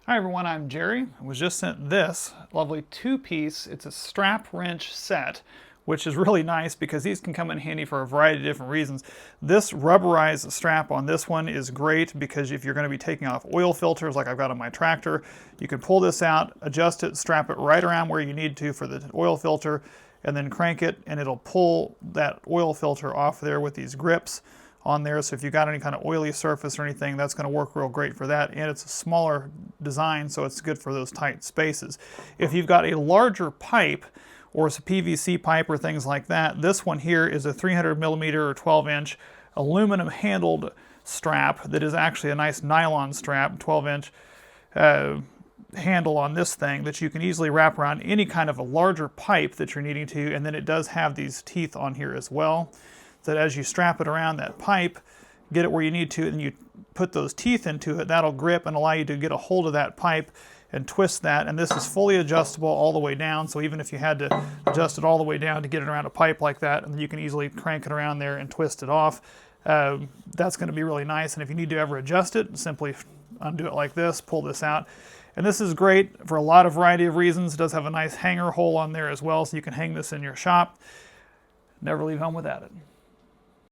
Hi everyone, I'm Jerry. I was just sent this lovely two-piece, it's a strap wrench set, which is really nice because these can come in handy for a variety of different reasons. This rubberized strap on this one is great because if you're going to be taking off oil filters like I've got on my tractor, you can pull this out, adjust it, strap it right around where you need to for the oil filter, and then crank it and it'll pull that oil filter off there with these grips on there. So if you've got any kind of oily surface or anything, that's going to work real great for that. And it's a smaller design, so it's good for those tight spaces. If you've got a larger pipe, or it's a PVC pipe or things like that, this one here is a 300 millimeter or 12-inch aluminum handled strap that is actually a nice nylon strap, 12-inch handle on this thing that you can easily wrap around any kind of a larger pipe that you're needing to. And then it does have these teeth on here as well, that as you strap it around that pipe, get it where you need to, and you put those teeth into it, that'll grip and allow you to get a hold of that pipe and twist that. And this is fully adjustable all the way down, so even if you had to adjust it all the way down to get it around a pipe like that, and then you can easily crank it around there and twist it off. That's going to be really nice. And if you need to ever adjust it, simply undo it like this, pull this out. And this is great for a lot of variety of reasons. It does have a nice hanger hole on there as well, so you can hang this in your shop. Never leave home without it.